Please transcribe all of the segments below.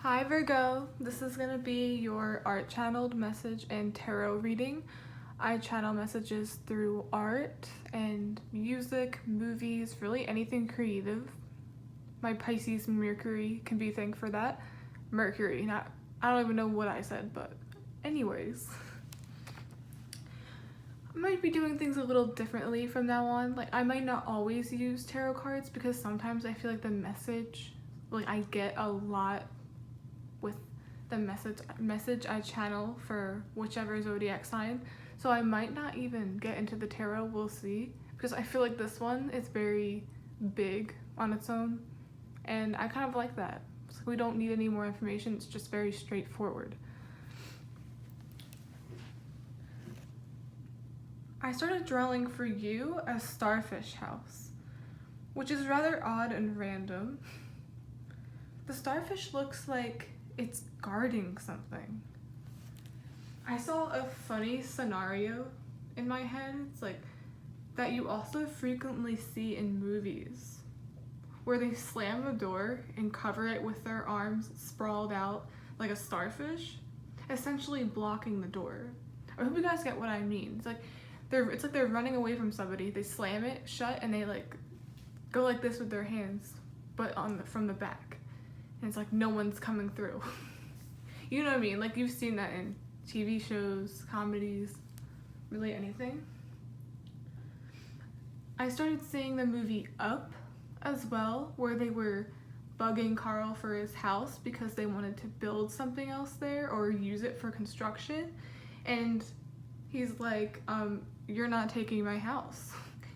Hi Virgo, this is going to be your art channeled message and tarot reading. I channel messages through art and music, movies, really anything creative. My Pisces Mercury can be thanked for that. Mercury, I don't even know what I said, but anyways. I might be doing things a little differently from now on. Like, I might not always use tarot cards because sometimes I feel like the message, I get a lot with the message I channel for whichever zodiac sign. So I might not even get into the tarot, we'll see. Because I feel like this one is very big on its own. And I kind of like that. So we don't need any more information, it's just very straightforward. I started drawing for you a starfish house, which is rather odd and random. The starfish looks like it's guarding something. I saw a funny scenario in my head. It's like that you also frequently see in movies where they slam the door and cover it with their arms sprawled out like a starfish, essentially blocking the door. I hope you guys get what I mean. It's like they're running away from somebody. They slam it shut and they go like this with their hands, but from the back. And it's like no one's coming through. You know what I mean? Like, you've seen that in TV shows, comedies, really anything. I started seeing the movie Up as well, where they were bugging Carl for his house because they wanted to build something else there or use it for construction. And he's like, you're not taking my house.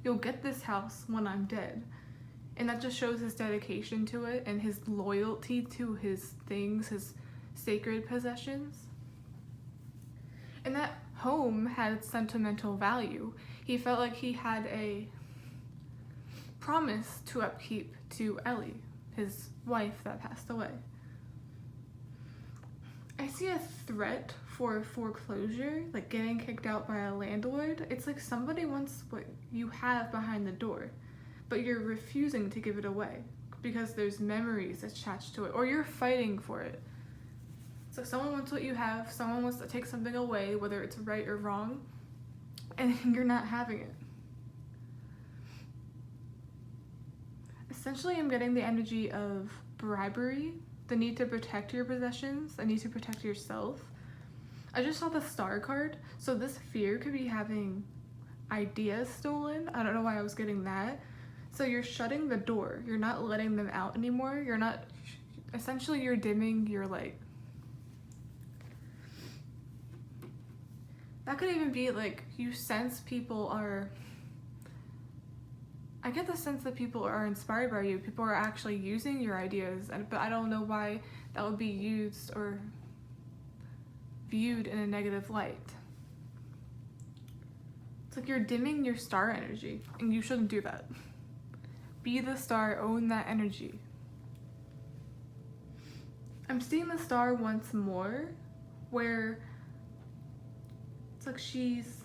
You'll get this house when I'm dead. And that just shows his dedication to it and his loyalty to his things, his sacred possessions. And that home had sentimental value. He felt like he had a promise to upkeep to Ellie, his wife that passed away. I see a threat for foreclosure, like getting kicked out by a landlord. It's like somebody wants what you have behind the door, but you're refusing to give it away because there's memories attached to it, or you're fighting for it. So someone wants what you have, someone wants to take something away, whether it's right or wrong, and you're not having it. Essentially, I'm getting the energy of bribery, the need to protect your possessions, the need to protect yourself. I just saw the Star card, so this fear could be having ideas stolen. I don't know why I was getting that. So you're shutting the door. You're not letting them out anymore. Essentially you're dimming your light. That could even be like you sense people are, I get the sense that people are inspired by you. People are actually using your ideas, but I don't know why that would be used or viewed in a negative light. It's like you're dimming your star energy, and you shouldn't do that. Be the star, own that energy. I'm seeing the star once more, where it's like she's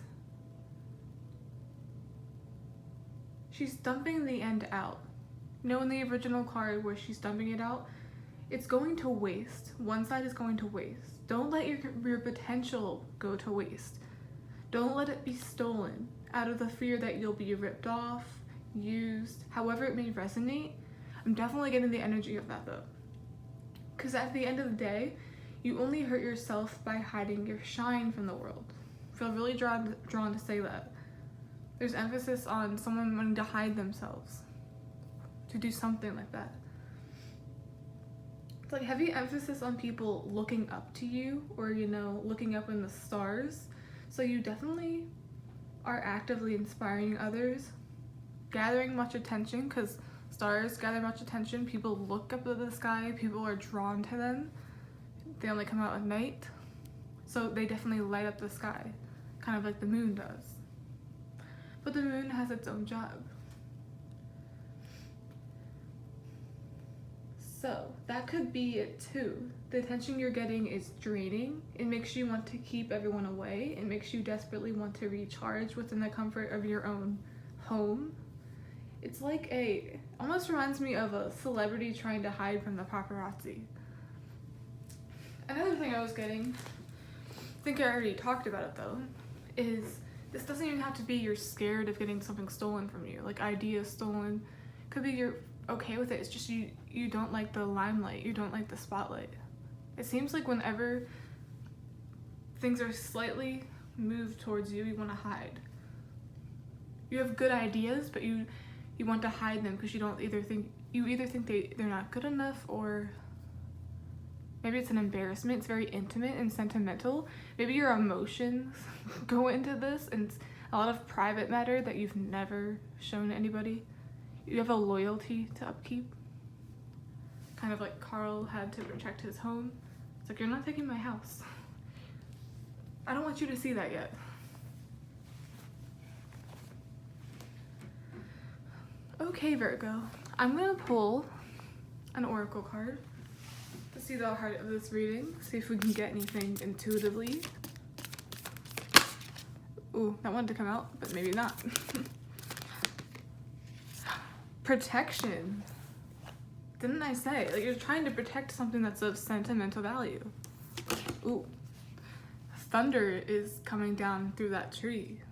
dumping the end out. You know, in the original card where she's dumping it out, it's going to waste. One side is going to waste. Don't let your potential go to waste. Don't let it be stolen out of the fear that you'll be ripped off, used, however it may resonate. I'm definitely getting the energy of that though. Because at the end of the day, you only hurt yourself by hiding your shine from the world. I feel really drawn to say that. There's emphasis on someone wanting to hide themselves, to do something like that. It's like heavy emphasis on people looking up to you, or, looking up in the stars. So you definitely are actively inspiring others, gathering much attention, because stars gather much attention. People look up at the sky, people are drawn to them. They only come out at night, so they definitely light up the sky, kind of like the moon does. But the moon has its own job. So that could be it too. The attention you're getting is draining. It makes you want to keep everyone away. It makes you desperately want to recharge within the comfort of your own home. It's like almost reminds me of a celebrity trying to hide from the paparazzi. Another thing I was getting, I think I already talked about it though, is this doesn't even have to be you're scared of getting something stolen from you, like ideas stolen. Could be you're okay with it. It's just you don't like the limelight, you don't like the spotlight. It seems like whenever things are slightly moved towards you, you want to hide. You have good ideas, but you want to hide them because you either think they're not good enough, or maybe it's an embarrassment. It's very intimate and sentimental. Maybe your emotions go into this, and it's a lot of private matter that you've never shown to anybody. You have a loyalty to upkeep. Kind of like Carl had to protect his home. It's like, you're not taking my house. I don't want you to see that yet. Okay, Virgo. I'm gonna pull an oracle card to see the heart of this reading. See if we can get anything intuitively. Ooh, that wanted to come out, but maybe not. Protection. Didn't I say? Like, you're trying to protect something that's of sentimental value. Ooh. Thunder is coming down through that tree.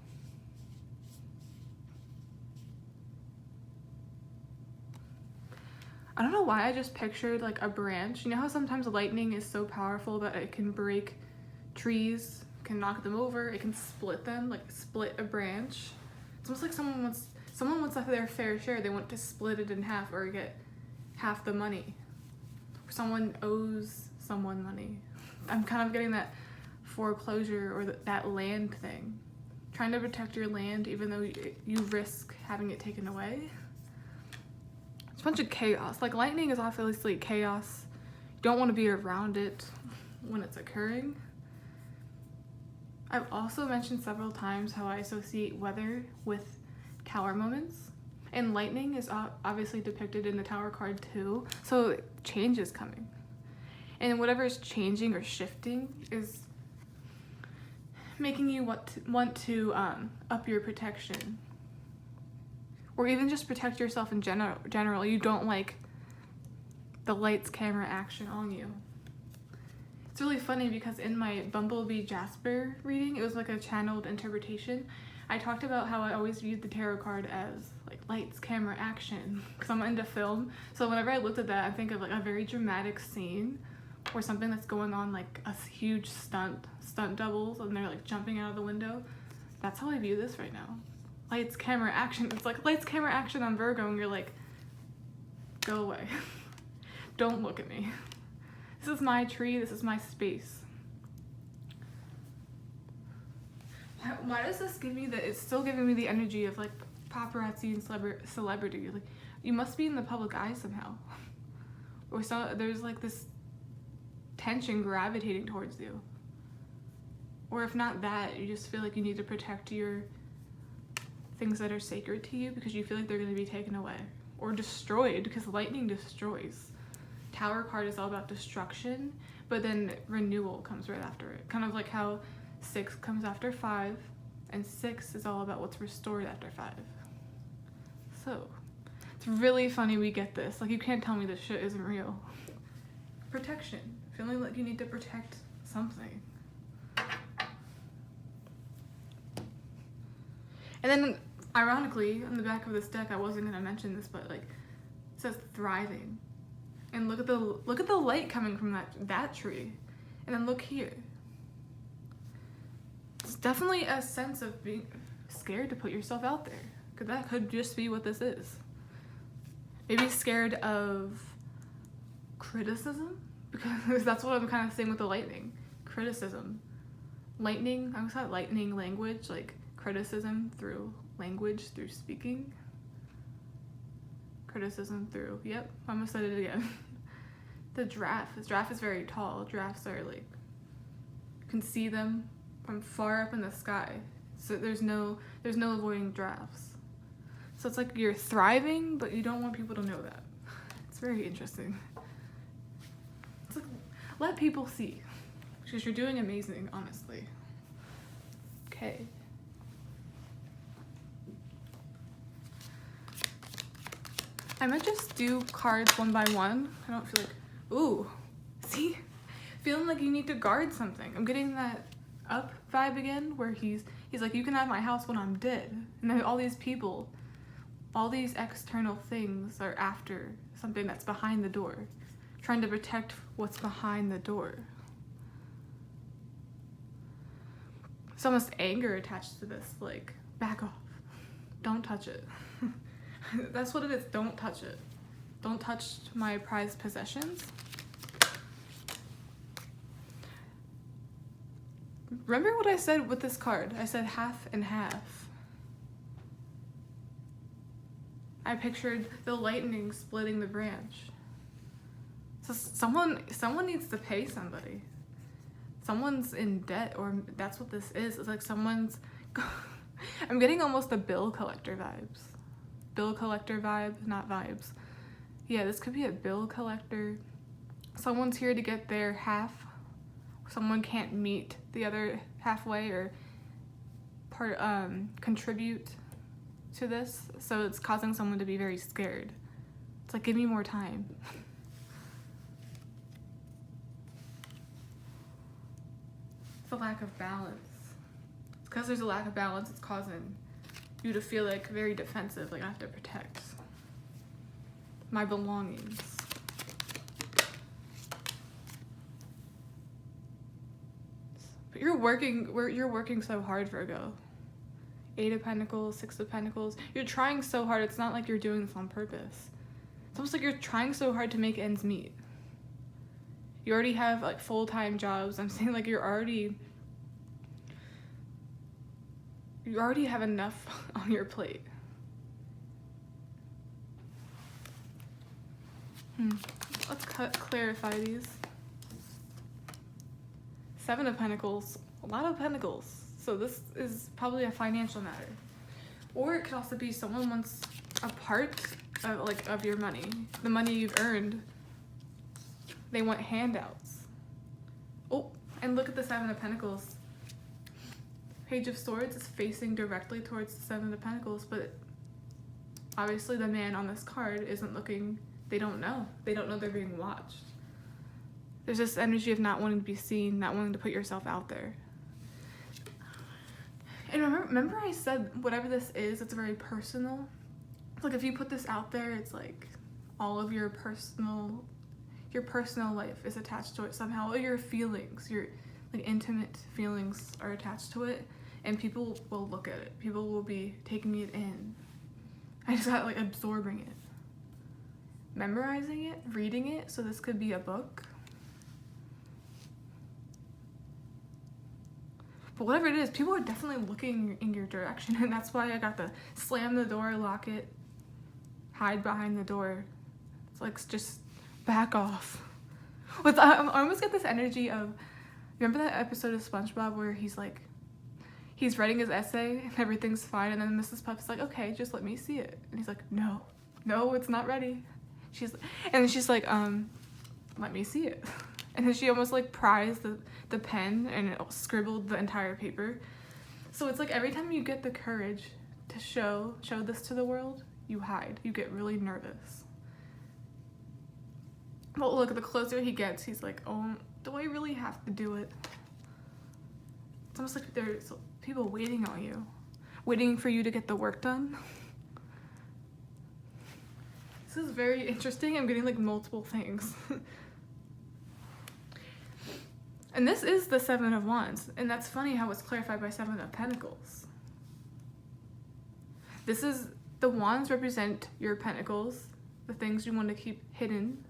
I don't know why I just pictured like a branch. You know how sometimes lightning is so powerful that it can break trees, can knock them over, it can split them, like split a branch. It's almost like someone wants their fair share. They want to split it in half or get half the money. Someone owes someone money. I'm kind of getting that foreclosure or that land thing. Trying to protect your land even though you risk having it taken away. It's a bunch of chaos. Like, lightning is obviously chaos. You don't want to be around it when it's occurring. I've also mentioned several times how I associate weather with tower moments. And lightning is obviously depicted in the tower card too. So change is coming. And whatever is changing or shifting is making you want to up your protection. Or even just protect yourself in general. You don't like the lights, camera, action on you. It's really funny because in my Bumblebee Jasper reading, it was like a channeled interpretation. I talked about how I always viewed the tarot card as like lights, camera, action, because I'm into film. So whenever I looked at that, I think of like a very dramatic scene or something that's going on, like a huge stunt doubles, and they're like jumping out of the window. That's how I view this right now. Lights, camera, action. It's like lights, camera, action on Virgo, and you're like, go away. Don't look at me. This is my tree. This is my space. Why does this give me it's still giving me the energy of like paparazzi and celebrity. Like, you must be in the public eye somehow. Or so there's like this tension gravitating towards you. Or if not that, you just feel like you need to protect your things that are sacred to you because you feel like they're going to be taken away or destroyed, because lightning destroys. Tower card is all about destruction, but then renewal comes right after it. Kind of like how 6 comes after 5, and 6 is all about what's restored after 5. So it's really funny we get this. Like, you can't tell me this shit isn't real. Protection. Feeling like you need to protect something. And then, ironically, on the back of this deck, I wasn't gonna mention this, but like, it says thriving. And look at the light coming from that tree. And then look here. It's definitely a sense of being scared to put yourself out there. Because that could just be what this is. Maybe scared of criticism? Because that's what I'm kind of saying with the lightning. Criticism. Lightning, I always thought lightning language, like criticism through language, through speaking. Criticism through, yep, I almost said it again. The giraffe. This giraffe is very tall. Giraffes are like, you can see them from far up in the sky. So there's no avoiding giraffes. So it's like you're thriving, but you don't want people to know that. It's very interesting. It's like, let people see. Because you're doing amazing, honestly. Okay. I might just do cards one by one. I don't feel like, ooh, see? Feeling feeling like you need to guard something. I'm getting that Up vibe again, where he's like, you can have my house when I'm dead. And then all these people, all these external things are after something that's behind the door, trying to protect what's behind the door. There's almost anger attached to this, like, back off. Don't touch it. That's what it is. Don't touch it. Don't touch my prized possessions. Remember what I said with this card? I said half and half. I pictured the lightning splitting the branch. So someone needs to pay somebody. Someone's in debt, or that's what this is. It's like someone's... I'm getting almost the bill collector vibes. Bill collector vibe, not vibes. Yeah, this could be a bill collector. Someone's here to get their half. Someone can't meet the other halfway or contribute to this, so it's causing someone to be very scared. It's like, give me more time. It's a lack of balance. It's because there's a lack of balance, it's causing you to feel like very defensive, like I have to protect my belongings. But you're working so hard, Virgo. 8 of Pentacles, 6 of Pentacles. You're trying so hard. It's not like you're doing this on purpose. It's almost like you're trying so hard to make ends meet. You already have like full-time jobs. I'm saying like you already have enough on your plate. Let's clarify these. 7 of Pentacles, a lot of Pentacles. So this is probably a financial matter. Or it could also be someone wants a part of your money, the money you've earned. They want handouts. Oh, and look at the 7 of Pentacles. Page of Swords is facing directly towards the 7 of Pentacles, but obviously the man on this card isn't looking, they don't know. They don't know they're being watched. There's this energy of not wanting to be seen, not wanting to put yourself out there. And remember I said whatever this is, it's very personal. It's like if you put this out there, it's like all of your personal life is attached to it somehow. All your feelings, your like intimate feelings are attached to it, and people will look at it. People will be taking it in. I just got like absorbing it, memorizing it, reading it. So this could be a book. But whatever it is, people are definitely looking in your direction, and that's why I got the slam the door, lock it, hide behind the door. It's like, just back off. I almost get this energy of, remember that episode of SpongeBob where he's writing his essay and everything's fine, and then Mrs. Puff's like, okay, just let me see it. And he's like, no, it's not ready. She's like, let me see it. And then she almost like pries the pen and it scribbled the entire paper. So it's like every time you get the courage to show this to the world, you hide. You get really nervous. But look, the closer he gets, he's like, oh, do I really have to do it? It's almost like there's people waiting on you, waiting for you to get the work done. This is very interesting. I'm getting like multiple things. And this is the 7 of Wands, and that's funny how it's clarified by 7 of Pentacles. This is, the Wands represent your Pentacles, the things you want to keep hidden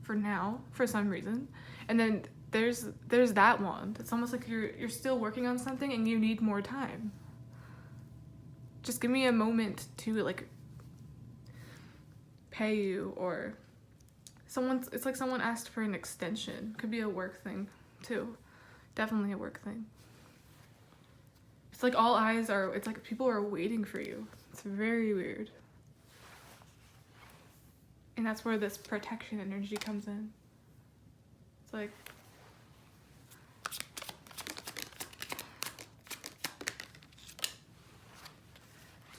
for now, for some reason. And then there's that Wand. It's almost like you're still working on something and you need more time. Just give me a moment to like pay you, or it's like someone asked for an extension. Could be a work thing too. Definitely a work thing. It's like all eyes are, it's like people are waiting for you. It's very weird. And that's where this protection energy comes in. It's like,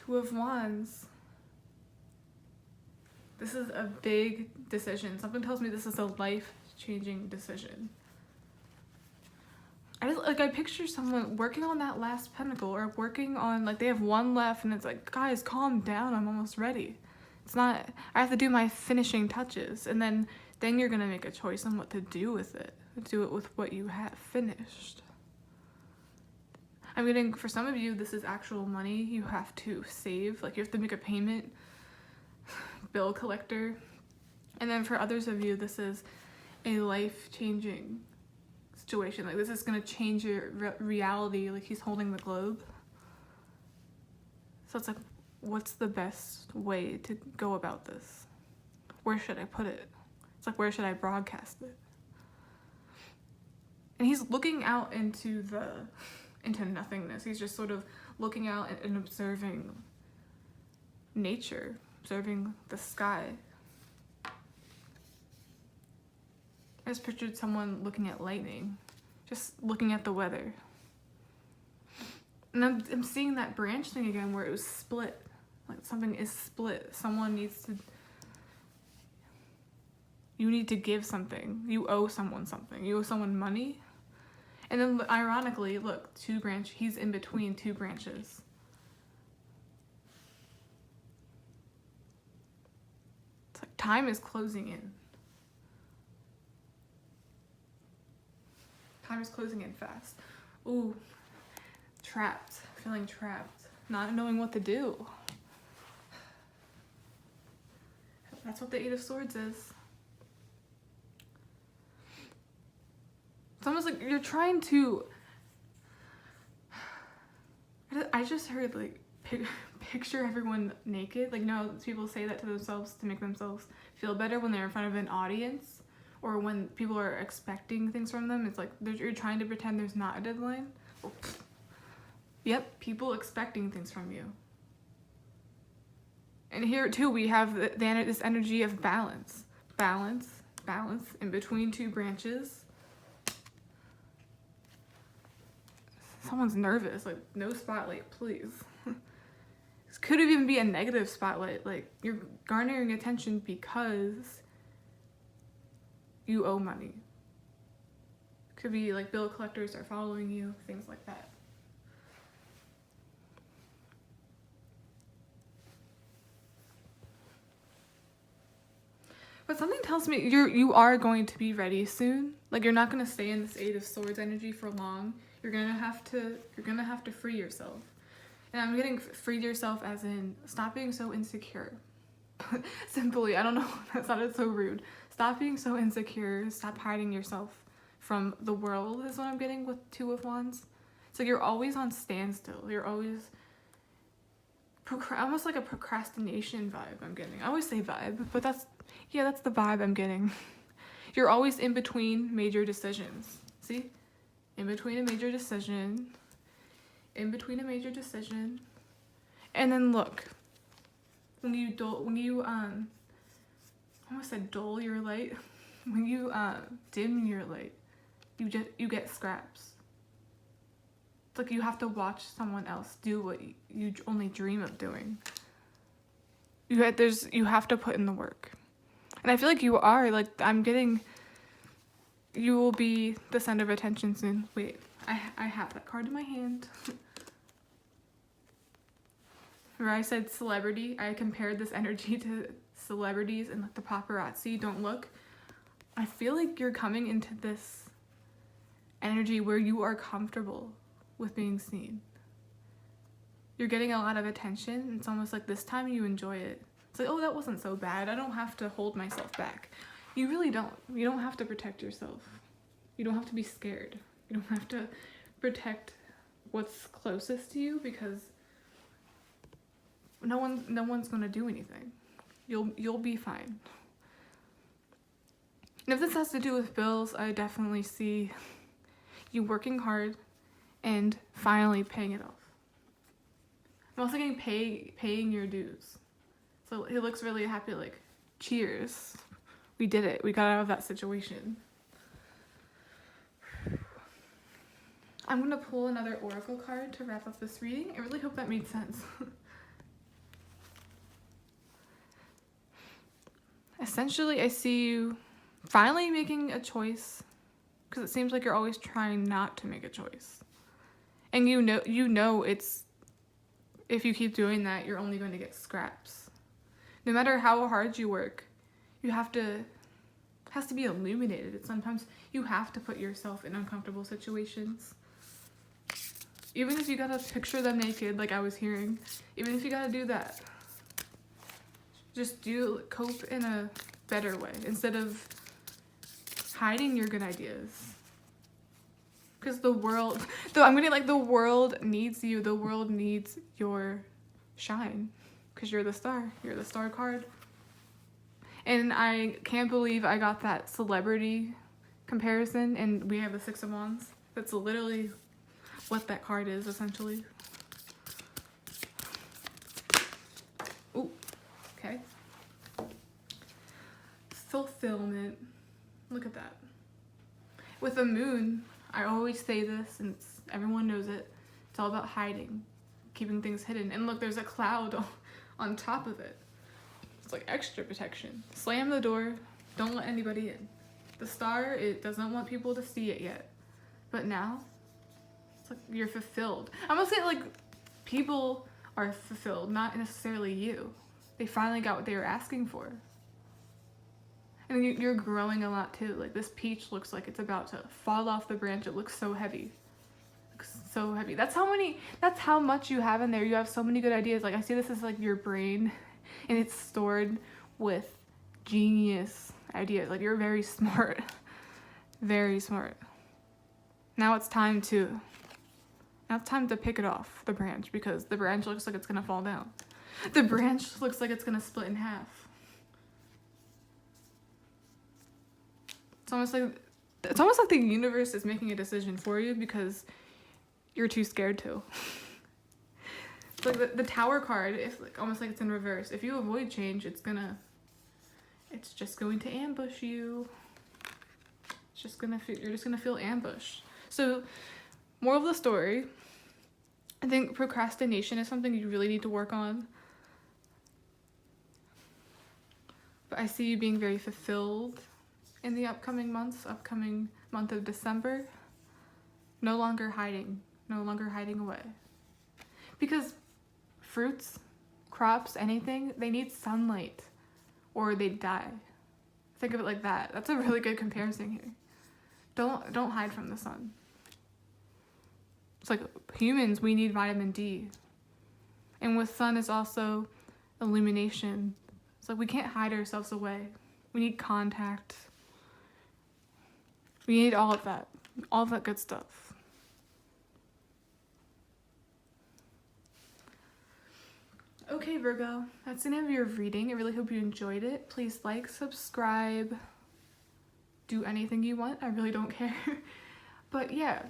Two of Wands. This is a big decision. Something tells me this is a life-changing decision. I picture someone working on that last pentacle, or working on, like, they have one left and it's like, guys, calm down, I'm almost ready. It's not, I have to do my finishing touches, and then you're gonna make a choice on what to do with it. Do it with what you have finished. I'm getting, for some of you, this is actual money you have to save. Like, you have to make a payment, bill collector. And then for others of you, this is a life-changing situation. Like, this is gonna change your reality. Like, he's holding the globe. So it's like, what's the best way to go about this? Where should I put it? It's like, where should I broadcast it? And he's looking out into nothingness. He's just sort of looking out and observing nature, observing the sky. I just pictured someone looking at lightning, just looking at the weather. And I'm seeing that branch thing again where it was split. Like, something is split. Someone needs to... You need to give something. You owe someone something. You owe someone money. And then, ironically, look, he's in between two branches. It's like time is closing in. Time is closing in fast. Ooh, trapped, feeling trapped, not knowing what to do. That's what the Eight of Swords is. It's almost like you're trying to... I just heard, like, picture everyone naked. Like, no, people say that to themselves to make themselves feel better when they're in front of an audience, or when people are expecting things from them. It's like you're trying to pretend there's not a deadline. Yep, people expecting things from you. And here, too, we have this energy of balance. Balance in between two branches. Someone's nervous, like, no spotlight, please. This could even be a negative spotlight, like, you're garnering attention because you owe money. Could be like bill collectors are following you, things like that. But something tells me you are going to be ready soon. Like, you're not going to stay in this Eight of Swords energy for long. You're gonna have to free yourself. And I'm getting free yourself as in stop being so insecure. Simply, I don't know, that sounded so rude. Stop being so insecure. Stop hiding yourself from the world is what I'm getting with Two of Wands. It's like you're always on standstill. You're always almost like a procrastination vibe I'm getting. I always say vibe, but that's the vibe I'm getting. You're always in between major decisions. See? In between a major decision. In between a major decision. And then look. When you I almost said dull your light. When you dim your light, you get scraps. It's like you have to watch someone else do what you only dream of doing. You have to put in the work. And I feel like you are. Like, I'm getting... You will be the center of attention soon. Wait, I have that card in my hand. Where I said celebrity, I compared this energy to celebrities and like the paparazzi. Don't look. I feel like you're coming into this energy where you are comfortable with being seen. You're getting a lot of attention. It's almost like this time you enjoy it. It's like, oh, that wasn't so bad. I don't have to hold myself back. You really don't. You don't have to protect yourself. You don't have to be scared. You don't have to protect what's closest to you because no one's gonna do anything. You'll be fine. And if this has to do with bills, I definitely see you working hard and finally paying it off. I'm also getting paying your dues. So he looks really happy, like, cheers. We did it. We got out of that situation. I'm going to pull another oracle card to wrap up this reading. I really hope that made sense. Essentially, I see you finally making a choice because it seems like you're always trying not to make a choice. And you know it's, if you keep doing that, you're only going to get scraps. No matter how hard you work, you have to, it has to be illuminated. Sometimes you have to put yourself in uncomfortable situations. Even if you gotta picture them naked, like I was hearing, even if you gotta do that, just cope in a better way instead of hiding your good ideas. Because the world, the world needs you. The world needs your shine. Because you're the star. You're the star card. And I can't believe I got that celebrity comparison, and we have the Six of Wands. That's literally what that card is, essentially. Ooh, okay. Fulfillment. Look at that. With the moon, I always say this, and everyone knows it. It's all about hiding, keeping things hidden. And look, there's a cloud on top of it. It's like extra protection. Slam the door. Don't let anybody in. The star, it doesn't want people to see it yet. But now, it's like you're fulfilled. I'm gonna say, like, people are fulfilled, not necessarily you. They finally got what they were asking for. And you're growing a lot too. Like, this peach looks like it's about to fall off the branch. It looks so heavy. It looks so heavy. That's how much you have in there. You have so many good ideas. Like, I see this as like your brain, and it's stored with genius ideas. Like, you're very smart. Very smart. Now it's time to pick it off the branch, because the branch looks like it's gonna fall down. The branch looks like it's gonna split in half. It's almost like the universe is making a decision for you because you're too scared to. It's like the Tower card, it's like almost like it's in reverse. If you avoid change, it's just going to ambush you. You're just gonna feel ambushed. So, moral of the story, I think procrastination is something you really need to work on. But I see you being very fulfilled in the upcoming month of December. No longer hiding away. Because fruits, crops, anything, they need sunlight or they die. Think of it like that. That's a really good comparison here. Don't hide from the sun. It's like humans, we need vitamin D. And with sun is also illumination. It's like we can't hide ourselves away. We need contact. We need all of that good stuff. Okay, Virgo, that's the end of your reading. I really hope you enjoyed it. Please like, subscribe, do anything you want. I really don't care. But yeah,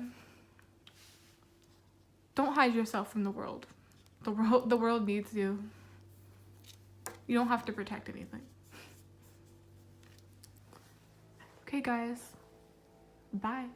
don't hide yourself from the world. The world needs you. You don't have to protect anything. Okay, guys. Bye.